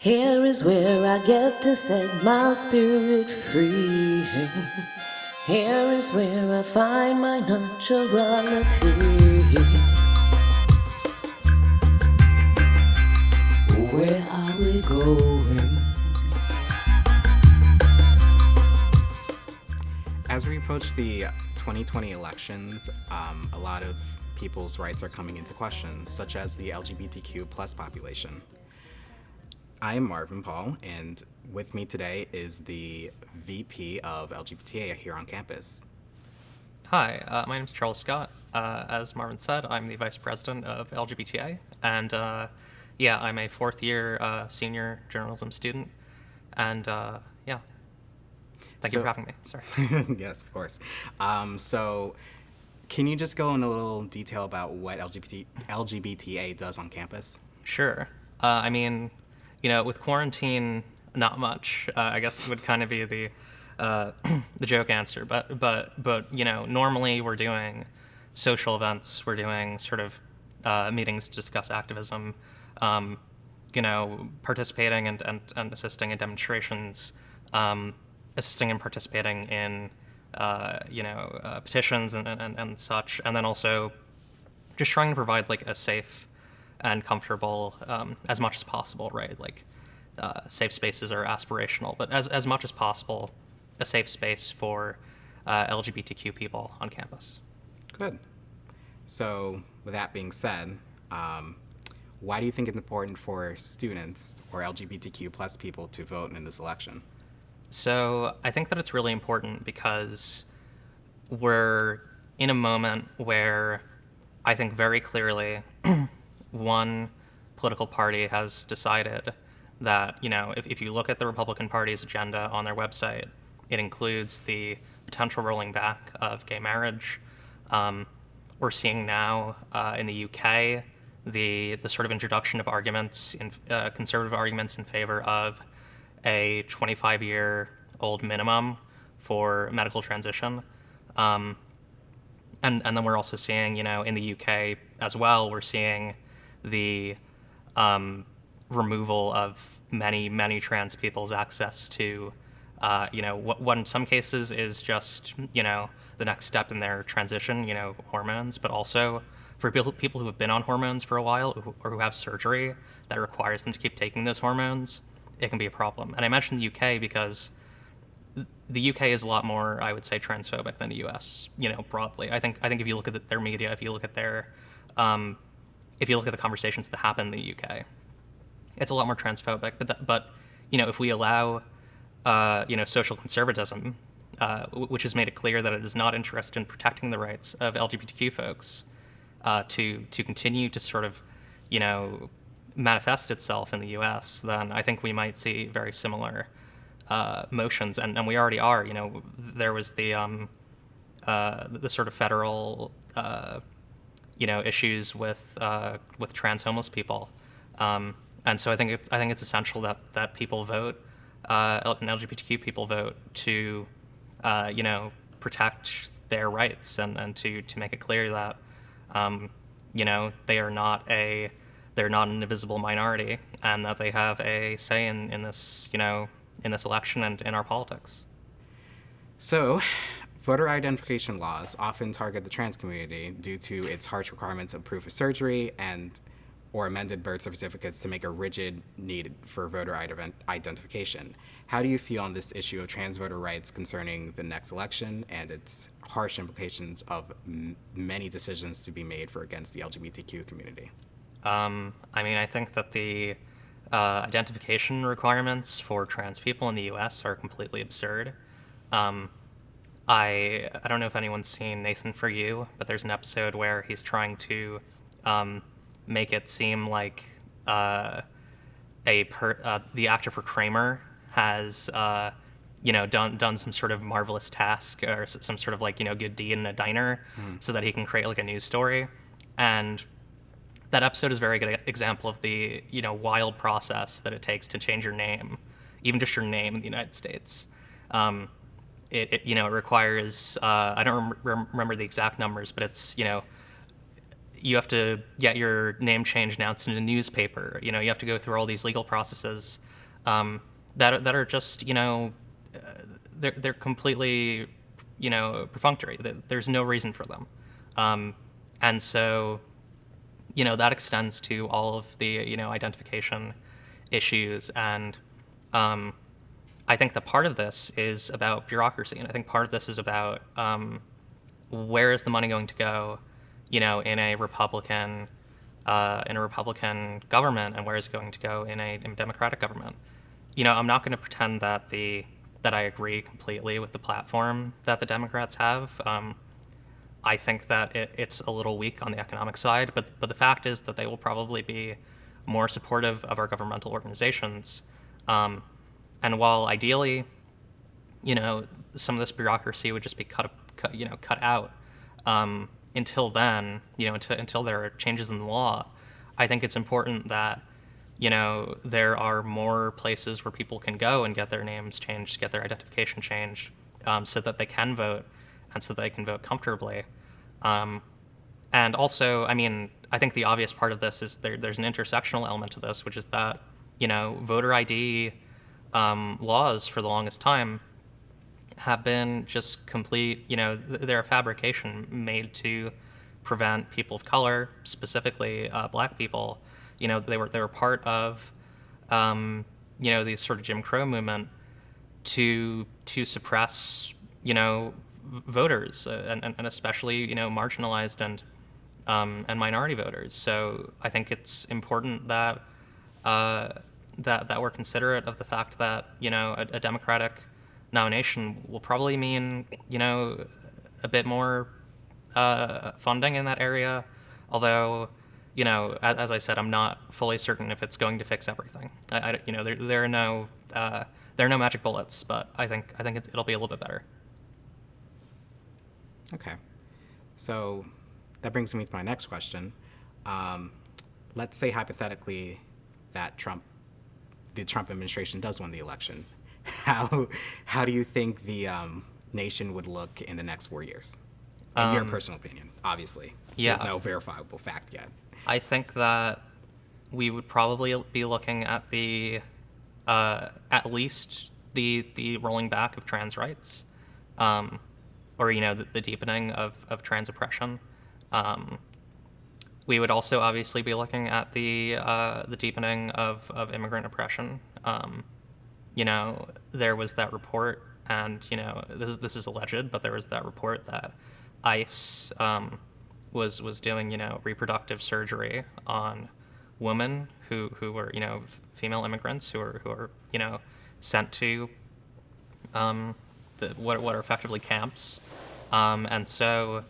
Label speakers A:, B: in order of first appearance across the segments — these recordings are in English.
A: Here is where I get to set my spirit free. Here is where I find my naturality. Where are we going?
B: As we approach the 2020 elections, a lot of people's rights are coming into question, such as the LGBTQ plus population. I am Marvin Paul, and with me today is the VP of LGBTA here on campus.
C: Hi, my name is Charles Scott. As Marvin said, I'm the Vice President of LGBTA, and yeah, I'm a fourth year senior journalism student, and yeah, thank you for having me. Sorry.
B: Yes, of course. So, can you just go in a little detail about what LGBTA does on campus?
C: Sure. I mean, with quarantine, not much. I guess would kind of be the joke answer. But normally we're doing social events. We're doing sort of meetings to discuss activism. Participating and assisting in demonstrations, assisting and participating in petitions and such, and then also just trying to provide like a safe and comfortable, as much as possible, right? Like, safe spaces are aspirational, but as much as possible, a safe space for LGBTQ people on campus.
B: Good. So, with that being said, why do you think it's important for students or LGBTQ plus people to vote in this election?
C: So I think that it's really important because we're in a moment where I think very clearly one political party has decided that, if you look at the Republican Party's agenda on their website, it includes the potential rolling back of gay marriage. We're seeing now in the UK the sort of introduction of arguments, conservative arguments in favor of a 25-year-old minimum for medical transition. And then we're also seeing, in the UK as well, we're seeing the removal of many trans people's access to, what in some cases is just, the next step in their transition, hormones, but also for people who have been on hormones for a while or who have surgery that requires them to keep taking those hormones, it can be a problem. And I mentioned the UK because the UK is a lot more, I would say, transphobic than the US, broadly. I think if you look at their media, if you look at the conversations that happen in the UK, it's a lot more transphobic. But if we allow, social conservatism, which has made it clear that it is not interested in protecting the rights of LGBTQ folks, to continue to sort of, manifest itself in the U.S., then I think we might see very similar motions, and we already are. There was the sort of federal, issues with trans homeless people, and so I think it's essential that people vote, and LGBTQ people vote to, protect their rights and to make it clear that, they're not an invisible minority, and that they have a say in this, in this election and in our politics.
B: So, voter identification laws often target the trans community due to its harsh requirements of proof of surgery or amended birth certificates to make a rigid need for voter identification. How do you feel on this issue of trans voter rights concerning the next election and its harsh implications of many decisions to be made for against the LGBTQ community?
C: I think that the identification requirements for trans people in the U.S. are completely absurd. I don't know if anyone's seen Nathan For You, but there's an episode where he's trying to make it seem like the actor for Kramer has done some sort of marvelous task or some sort of good deed in a diner, so that he can create like a news story. And that episode is a very good example of the wild process that it takes to change your name, even just your name in the United States. It requires, I don't remember the exact numbers, but it's you have to get your name change announced in a newspaper. You have to go through all these legal processes that are just, they're completely, perfunctory. There's no reason for them. And so, that extends to all of the, identification issues. And I think that part of this is about bureaucracy. And I think part of this is about where is the money going to go, in a Republican government, and where is it going to go in a Democratic government. I'm not going to pretend that I agree completely with the platform that the Democrats have. I think that it's a little weak on the economic side, but the fact is that they will probably be more supportive of our governmental organizations. And while ideally, some of this bureaucracy would just be cut out. Until then, until there are changes in the law, I think it's important that, there are more places where people can go and get their names changed, get their identification changed, so that they can vote and so that they can vote comfortably. And also, I think the obvious part of this is there's an intersectional element to this, which is that, voter ID laws for the longest time have been just complete, they're a fabrication made to prevent people of color, specifically black people. They were part of, the sort of Jim Crow movement to suppress, voters and especially, marginalized and minority voters. So I think it's important that that we're considerate of the fact that, a Democratic nomination will probably mean, a bit more funding in that area. Although, as I said, I'm not fully certain if it's going to fix everything. There are no magic bullets, but I think it'll be a little bit better.
B: Okay. So that brings me to my next question. Let's say hypothetically that the Trump administration does win the election. How do you think the nation would look in the next 4 years? In your personal opinion, obviously.
C: Yeah.
B: There's no verifiable fact yet.
C: I think that we would probably be looking at at least the rolling back of trans rights, or the deepening of trans oppression. We would also obviously be looking at the deepening of immigrant oppression. There was that report, and this is alleged, but there was that report that ICE was doing reproductive surgery on women who were female immigrants who are sent to what are effectively camps, and so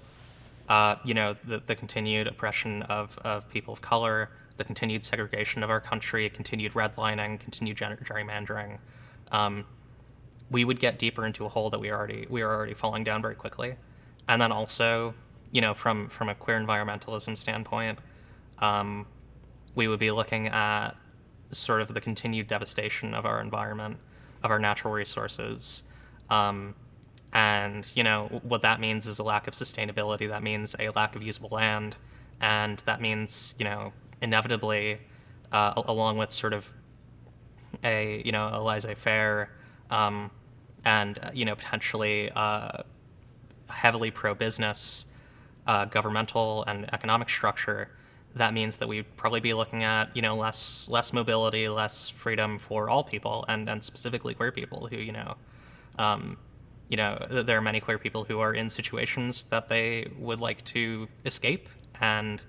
C: the continued oppression of people of color, the continued segregation of our country, continued redlining, continued gerrymandering, we would get deeper into a hole that we are already falling down very quickly. And then also, from a queer environmentalism standpoint, we would be looking at sort of the continued devastation of our environment, of our natural resources. And, what that means is a lack of sustainability. That means a lack of usable land. And that means, inevitably, along with sort of a laissez-faire, and, potentially heavily pro-business governmental and economic structure, that means that we'd probably be looking at, less mobility, less freedom for all people, and specifically queer people who, there are many queer people who are in situations that they would like to escape, and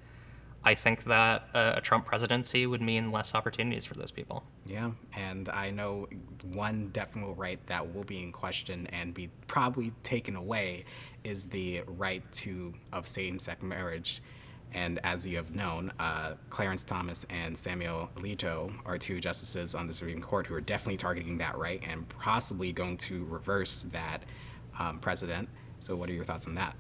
C: I think that a Trump presidency would mean less opportunities for those people.
B: Yeah, and I know one definite right that will be in question and be probably taken away is the right of same-sex marriage. And as you have known, Clarence Thomas and Samuel Alito are two justices on the Supreme Court who are definitely targeting that right and possibly going to reverse that precedent. So what are your thoughts on that?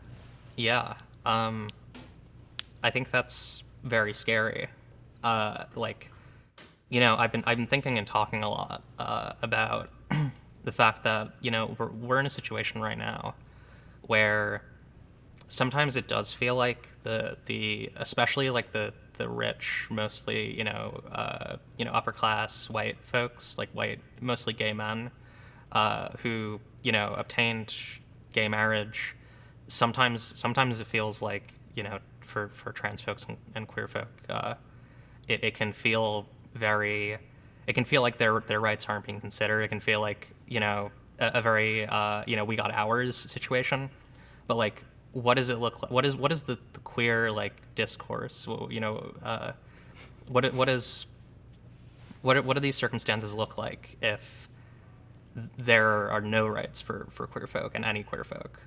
C: Yeah, I think that's very scary. I've been thinking and talking a lot about the fact that we're in a situation right now where sometimes it does feel like the especially like the rich, mostly upper class white folks, like white, mostly gay men, who obtained gay marriage. Sometimes it feels like for trans folks and queer folk, it can feel very, it can feel like their rights aren't being considered. It can feel like a very we got ours situation, but like, what does it look like? What is the queer like discourse? What do these circumstances look like if there are no rights for queer folk and any queer folk?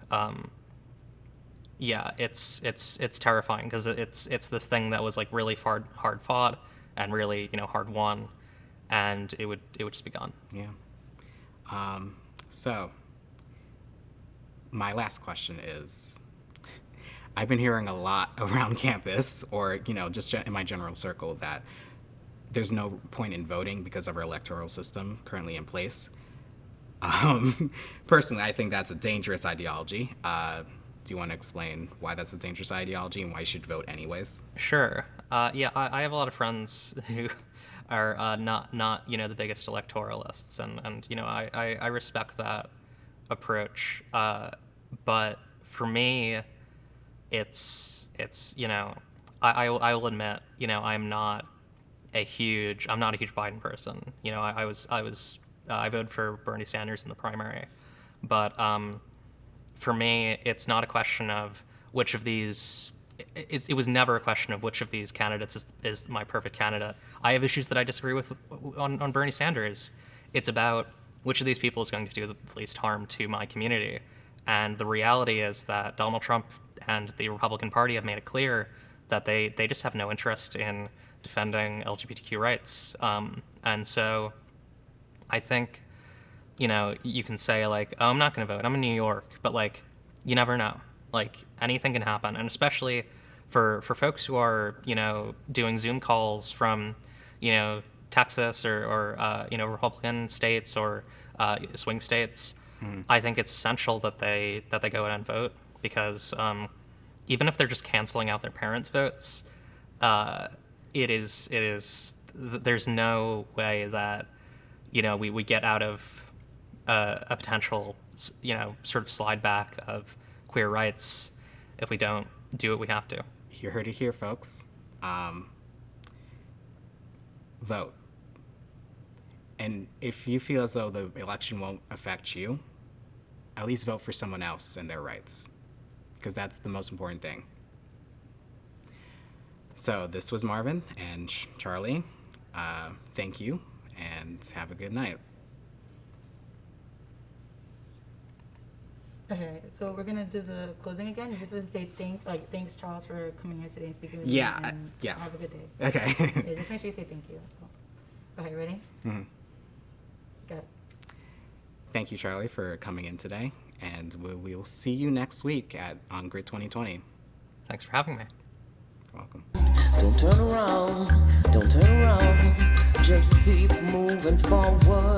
C: Yeah, it's terrifying because it's this thing that was like really hard fought and really hard won, and it would just be gone.
B: Yeah. So my last question is, I've been hearing a lot around campus, or just in my general circle, that there's no point in voting because of our electoral system currently in place. Personally, I think that's a dangerous ideology. Do you want to explain why that's a dangerous ideology and why you should vote anyways?
C: Sure. Yeah, I have a lot of friends who are not the biggest electoralists, and I respect that approach. But for me, it's I will admit I'm not a huge Biden person. I voted for Bernie Sanders in the primary, but for me, it's not a question of which of these. It was never a question of which of these candidates is my perfect candidate. I have issues that I disagree with on Bernie Sanders. It's about which of these people is going to do the least harm to my community. And the reality is that Donald Trump and the Republican Party have made it clear that they just have no interest in defending LGBTQ rights. And so I think, you can say like, oh, I'm not going to vote, I'm in New York, but like, you never know. Like, anything can happen. And especially for folks who are, doing Zoom calls from, Texas or Republican states or swing states, I think it's essential that they go out and vote, because even if they're just canceling out their parents' votes, there's no way that we get out of a potential sort of slide back of queer rights if we don't do what we have to.
B: You heard it here, folks. Vote. And if you feel as though the election won't affect you, at least vote for someone else and their rights, because that's the most important thing. So this was Marvin and Charlie. Thank you, and have a good night.
D: Okay, so we're gonna do the closing again. You just to say thanks Charles for coming here today and speaking with me. And
B: yeah.
D: Have a good day.
B: Okay.
D: Yeah, just make sure you say thank you. That's all. Okay, ready?
B: Mm-hmm.
D: Go.
B: Thank you, Charlie, for coming in today, and we will see you next week on Grid 2020.
C: Thanks for having me.
B: You're welcome.
A: Don't turn around, just keep moving forward.